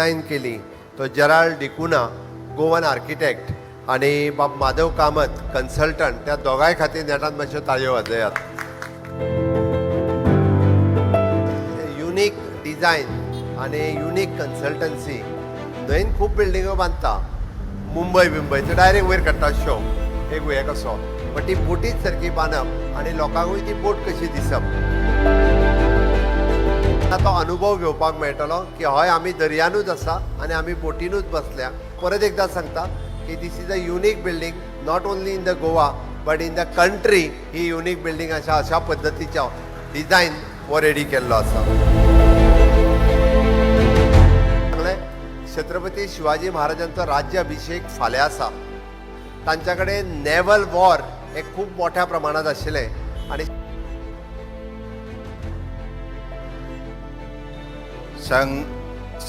Design केली तो Gerald डिकुना Goan architect आणि बाब माधव कामत कन्सल्टंट त्या दोगांय खातीर नेटान मातश्यो ताळयो वाजयात. युनीक डिझायन आणि युनीक कन्सल्टन्सी न्हंयन खूब बिल्डिंगो बांदता. मुंबय तर डायरेक्ट वयर काडटा शो एक हे कसो, पण ती बोटीच सारकी बांदप आनी लोकांकूय ती बोट कशी दिसप तो अनुभव घेवपाक मेळटलो की हय आमी दर्यानूच आसा आनी आमी बोटीनूच बसल्या. परत एकदा सांगता की this is a unique building not only in the Goa but in the country. ही युनीक बिल्डींग अशा पद्दतीचो डिझायन हो रेडी केल्लो आसा. छत्रपती शिवाजी महाराजांचो राज्याभिषेक फाल्यां आसा. तांच्या कडेन नेवल वॉर हे खूब मोठ्या प्रमाणात आशिल्लें आनी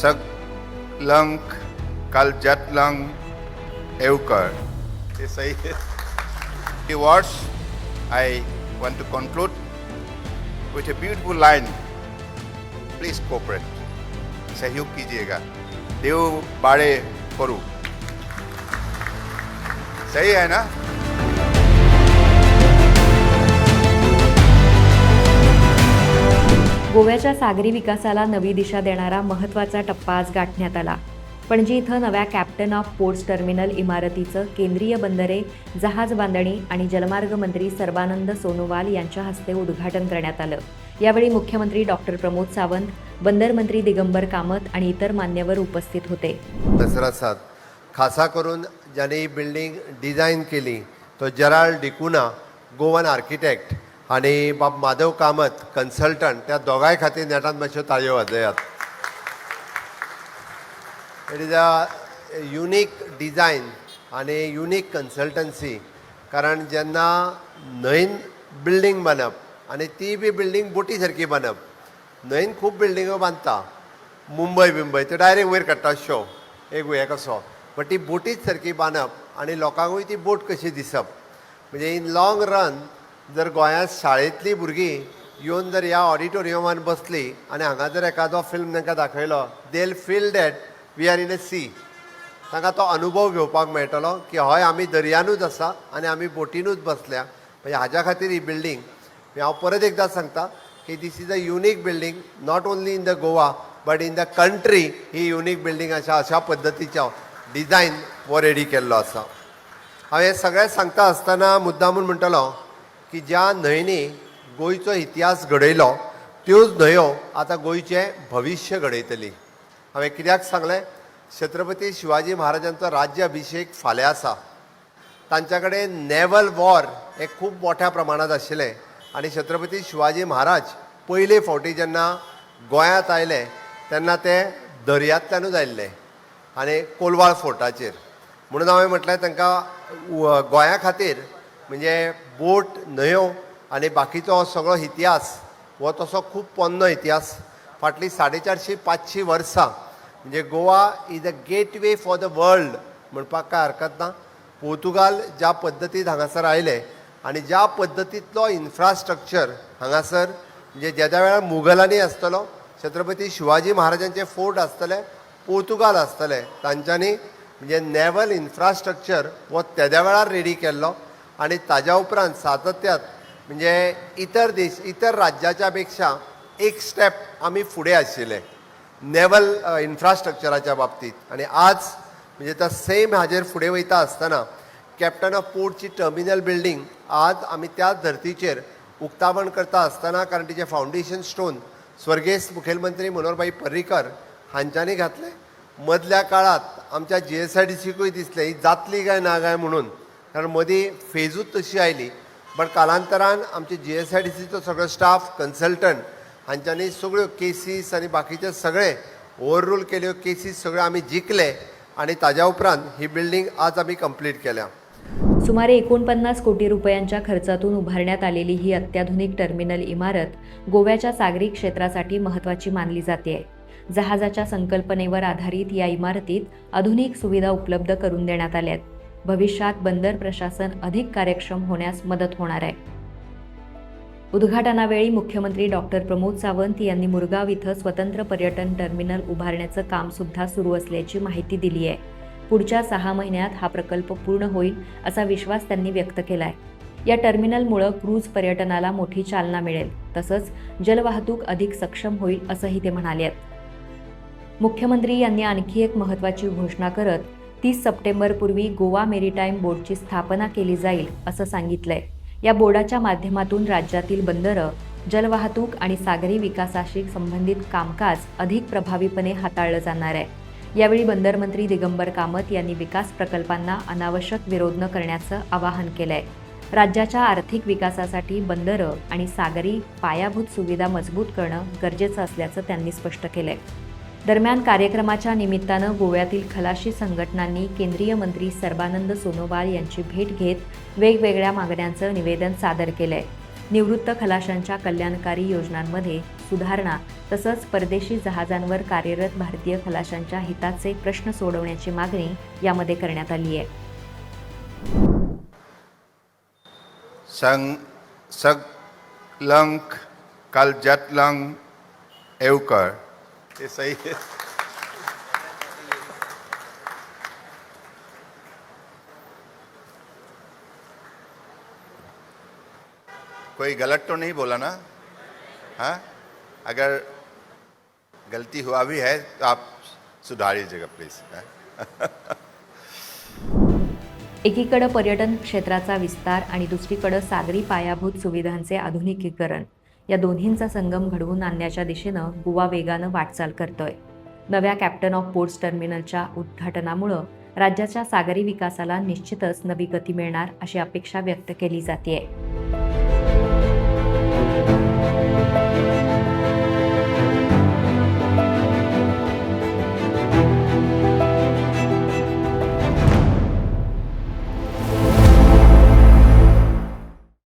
संगलंक कालजतलंक एवकर. हे सही. The words I want to conclude with a beautiful line. Please cooperate. सहयोग कीजिएगा. देव बाड़े करू. सही है ना? गोव्याच्या सागरी विकासाला नवी दिशा देणारा महत्त्वाचा टप्पा आज गाठण्यात आला. पणजी इथं नव्या कॅप्टन ऑफ पोर्ट्स टर्मिनल इमारतीचं केंद्रीय बंदरे, जहाज बांधणी आणि जलमार्ग मंत्री सर्बानंद सोनोवाल यांच्या हस्ते उद्घाटन करण्यात आलं. यावेळी मुख्यमंत्री डॉक्टर प्रमोद सावंत, बंदर मंत्री दिगंबर कामत आणि इतर मान्यवर उपस्थित होते. दसरा खासा करून ज्याने ही बिल्डिंग डिझाईन केली तो जेराल्ड डिकुना गोवन आर्किटेक्ट आणि बाब माधव कामत कन्सल्टंट त्या दोगांय खातीर नेटान मातश्यो ताळयो वाजयात. It is a unique design आणि युनीक कन्सल्टन्सी. कारण जेन्ना न्हंयन बिल्डींग बांदप आनी ती बी बिल्डींग बोटी सारकी बांदप. न्हंयन खूब बिल्डिंगो बांदता. मुंबय तर डायरेक्ट वयर काडटा शो एक हे कसो, पण ती बोटीच सारकी बांदप आनी लोकांकूय ती बोट कशी दिसप. म्हणजे इन लॉंग रन जर गोंयांत शाळेंतलीं भुरगीं येवन जर ह्या ऑडिटोरियमान बसली आनी हांगा जर एखादो फिल्म तांकां दाखयलो they will feel that we are in a sea. तांकां तो अनुभव घेवपाक मेळटलो की हय आमी दर्यानूच आसा आनी आमी बोटीनूच बसल्या. म्हणजे हाज्या खातीर ही बिल्डींग हांव परत एकदा सांगता की this is a unique building not only in the Goa but in the country. ही युनीक बिल्डींग अशा पद्दतीचो डिझायन हो रेडी केल्लो आसा. हांव हें सगळें सांगता आसतना मुद्दामून म्हणटलो की ज्या न्हंयनी गोंयचो इतिहास घडयलो त्योच न्हंयो आतां गोंयचें भविश्य घडयतली. हांवें कित्याक सांगलें, छत्रपती शिवाजी महाराजांचो राज्याभिषेक फाल्यां आसा. तांच्या कडेन नेवल वॉर हे खूब मोठ्या प्रमाणात आशिल्लें आनी छत्रपती शिवाजी महाराज पयले फावटी जेन्ना गोंयांत आयले तेन्ना ते दर्यांतल्यानूच आयिल्ले आनी कोलवाळ फोर्टाचेर. म्हणून हांवें म्हटलें तांकां गोंया खातीर म्हणजे बोट, न्हंयो आनी बाकीचो सगळो इतिहास हो तसो खूब पोन्नो इतिहास. फाटलीं 450-500 वर्सां म्हणजे Goa is a gateway for the world म्हणपाक काय हरकत ना. पोर्तुगाल ज्या पद्दतीन हांगासर आयले आनी ज्या पद्दतींतलो इन्फ्रास्ट्रक्चर हांगासर म्हणजे ज्या वेळार मुघलांनी आसतलो, छत्रपती शिवाजी महाराजांचे फोर्ट आसतले, पोर्तुगाल आसतले, तांच्यांनी म्हणजे नेवल इन्फ्रास्ट्रक्चर हो तेद्या वेळार रेडी केल्लो आनी ताज्या उपरांत सातत्यात म्हणजे इतर राज्याच्या पेक्षा एक स्टेप आमी फुडें आशिल्ले नेवल इन्फ्रास्ट्रक्चराच्या बाबतींत. आनी आज म्हणजे तो सेम हाजेर फुडें वयता आसतना कॅप्टन ऑफ पोर्टची टर्मिनल बिल्डींग आज आमी त्याच धर्तीचेर उक्तावण करता आसतना, कारण तिचे फावंडेशन स्टोन स्वर्गेस मुखेलमंत्री मनोहरभाई पर्रीकर हांच्यांनी घातले. मदल्या काळात आमच्या GSIDCकूय दिसलें ही जातली काय ना काय म्हणून, कारण मदीं फेजूच तशी आयली. बट कालांतरान आमचे GSIDCचो सगळो स्टाफ, कन्सल्टंट हांच्यांनी सगळ्यो केसीस आनी बाकीचे सगळे ओवररूल केल्यो केसीस सगळ्यो आमी जिखले आनी ताज्या उपरांत ही बिल्डींग आज आमी कंप्लीट केल्या. सुमारे 49 कोटी रुपयांच्या खर्चातून उभारण्यात आलेली ही अत्याधुनिक टर्मिनल इमारत गोव्याच्या सागरी क्षेत्रासाठी महत्त्वाची मानली जाते. जहाजाच्या संकल्पनेवर आधारित या इमारतीत आधुनिक सुविधा उपलब्ध करून देण्यात आल्यात. भविष्यात बंदर प्रशासन अधिक कार्यक्षम होण्यास मदत होणार आहे. उद्घाटनावेळी मुख्यमंत्री डॉक्टर प्रमोद सावंत यांनी मुरगाव इथं स्वतंत्र पर्यटन टर्मिनल उभारण्याचं काम सुद्धा सुरू असल्याची माहिती दिली आहे. पुढच्या 6 महिन्यात हा प्रकल्प पूर्ण होईल असा विश्वास त्यांनी व्यक्त केलाय. या टर्मिनलमुळं क्रूझ पर्यटनाला मोठी चालना मिळेल, तसंच जलवाहतूक अधिक सक्षम होईल असंही ते म्हणाले आहेत. मुख्यमंत्री यांनी आणखी एक महत्त्वाची घोषणा करत 30 सप्टेंबरपूर्वी गोवा मेरीटाईम बोर्डची स्थापना केली जाईल असं सांगितलंय. या बोर्डाच्या माध्यमातून राज्यातील बंदरं, जलवाहतूक आणि सागरी विकासाशी संबंधित कामकाज अधिक प्रभावीपणे हाताळलं जाणार आहे. यावेळी बंदरमंत्री दिगंबर कामत यांनी विकास प्रकल्पांना अनावश्यक विरोध न करण्याचं आवाहन केलंय. राज्याच्या आर्थिक विकासासाठी बंदरं आणि सागरी पायाभूत सुविधा मजबूत करणं गरजेचं असल्याचं त्यांनी स्पष्ट केलंय. दरम्यान कार्यक्रमाच्या निमित्तानं गोव्यातील खलाशी संघटनांनी केंद्रीय मंत्री सर्बानंद सोनोवाल यांची भेट घेत वेगवेगळ्या मागण्यांचं निवेदन सादर केलंय. निवृत्त खलाशांच्या कल्याणकारी योजनांमध्ये सुधारणा तसंच परदेशी जहाजांवर कार्यरत भारतीय खलाशांच्या हिताचे प्रश्न सोडवण्याची मागणी यामध्ये करण्यात आली आहे. सगलंक कालजतलंग एवकर, ये सही है? कोई गलत तो नहीं बोला ना? हाँ, अगर गलती हुआ भी है तो आप सुधारिएगा प्लीज. एकीकडे पर्यटन क्षेत्राचा विस्तार आणि दुसरीकडे सागरी पायाभूत सुविधांचे आधुनिकीकरण या दोन्हींचा संगम घडवून आणण्याच्या दिशेनं गोवा वेगानं वाटचाल करतोय. नव्या कॅप्टन ऑफ पोर्ट्स टर्मिनलच्या उद्घाटनामुळं राज्याच्या सागरी विकासाला निश्चितच नवी गती मिळणार अशी अपेक्षा व्यक्त केली जाते.